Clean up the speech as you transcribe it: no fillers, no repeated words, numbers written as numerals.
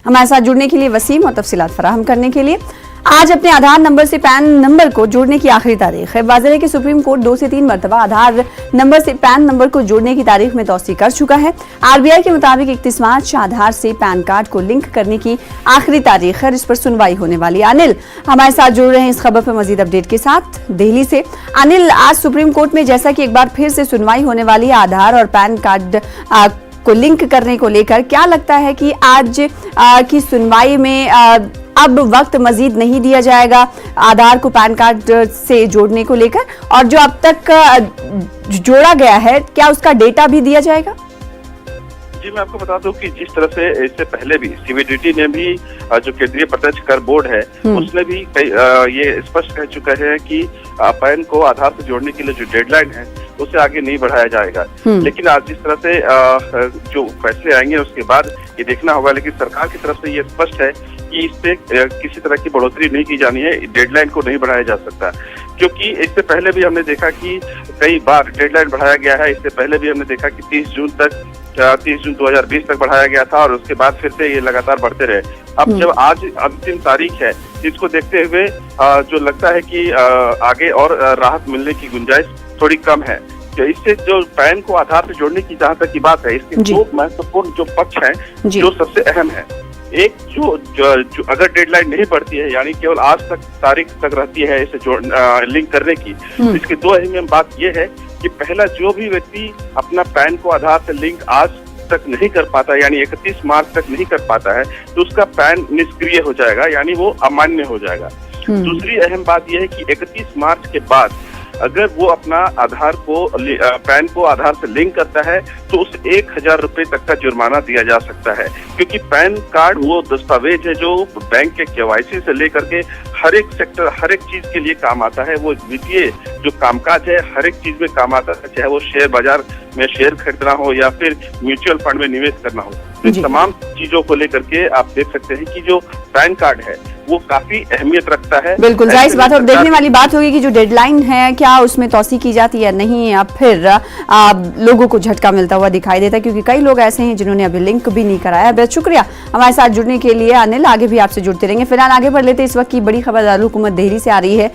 हमारे साथ जुड़ने के लिए वसीम और तफसीलात फराहम करने के लिए। आज अपने आधार नंबर से पैन नंबर को जोड़ने की आखिरी तारीख है। वाज़ेह है कि सुप्रीम कोर्ट 2 से 3 मरतबा आधार नंबर से पैन नंबर को जोड़ने की तारीख में तौसीह कर चुका है। आरबीआई के मुताबिक 31 मार्च आधार से पैन कार्ड को लिंक करने की आखिरी तारीख है। इस पर सुनवाई होने वाली। अनिल हमारे साथ जुड़ रहे हैं इस खबर पर मजीद अपडेट के साथ दिल्ली से। अनिल, आज सुप्रीम कोर्ट में जैसा कि एक बार फिर से सुनवाई होने वाली है आधार और पैन कार्ड को लिंक करने को लेकर, क्या लगता है कि आज की सुनवाई में अब वक्त मजीद नहीं दिया जाएगा आधार को पैन कार्ड से जोड़ने को लेकर, और जो अब तक जोड़ा गया है क्या उसका डेटा भी दिया जाएगा? जी, मैं आपको बता दूं कि जिस तरह से इससे पहले भी सीबीडीटी ने भी जो केंद्रीय प्रत्यक्ष कर बोर्ड है उसने भी ये स्पष्ट कह चुका है कि पैन को आधार से जोड़ने के लिए जो डेडलाइन है उसे आगे नहीं बढ़ाया जाएगा। लेकिन आज जिस तरह से जो फैसले आएंगे उसके बाद ये देखना होगा। लेकिन सरकार की तरफ से ये स्पष्ट है कि इस पे किसी तरह की बढ़ोतरी नहीं की जानी है, डेडलाइन को नहीं बढ़ाया जा सकता। क्योंकि इससे पहले भी हमने देखा कि कई बार डेडलाइन बढ़ाया गया है। इससे पहले भी हमने देखा कि 30 जून 2020 तक बढ़ाया गया था और उसके बाद फिर से ये लगातार बढ़ते रहे। अब जब आज अंतिम तारीख है, जिसको देखते हुए जो लगता है कि आगे और राहत मिलने की गुंजाइश थोड़ी कम है। तो इससे जो पैन को आधार से जोड़ने की जहाँ तक की बात है, इसके दो महत्वपूर्ण जो पक्ष हैं जो सबसे अहम है। एक जो अगर डेडलाइन नहीं बढ़ती है, यानी केवल आज तक तारीख तक रहती है इसे लिंक करने की, इसकी दो अहम बात यह है कि पहला, जो भी व्यक्ति अपना पैन को आधार से लिंक आज तक नहीं कर पाता, यानी 31 मार्च तक नहीं कर पाता है, तो उसका पैन निष्क्रिय हो जाएगा, यानी वो अमान्य हो जाएगा। दूसरी अहम बात यह है कि 31 मार्च के बाद अगर वो अपना आधार को पैन को आधार से लिंक करता है तो उस 1000 रुपए तक का जुर्माना दिया जा सकता है। क्योंकि पैन कार्ड वो दस्तावेज है जो बैंक के केवाईसी से लेकर के हर एक सेक्टर, हर एक चीज के लिए काम आता है। वो वित्तीय जो कामकाज है हर एक चीज में काम आता है, चाहे वो शेयर बाजार में शेयर खरीदना हो या फिर म्यूचुअल फंड में निवेश करना हो। तो इन तमाम चीजों को लेकर के आप देख सकते हैं कि जो पैन कार्ड है वो काफी अहमियत रखता है। बिल्कुल जायज बात। और देखने वाली बात होगी कि जो डेडलाइन है क्या उसमें तौसीह की जाती है नहीं, या फिर लोगों को झटका मिलता हुआ दिखाई देता है, क्योंकि कई लोग ऐसे हैं जिन्होंने अभी लिंक भी नहीं कराया। बहुत शुक्रिया हमारे साथ जुड़ने के लिए अनिल। आगे भी आपसे जुड़ते रहेंगे। फिलहाल आगे बढ़ लेते इस वक्त की बड़ी खबर दारुल हुकूमत दिल्ली से आ रही है।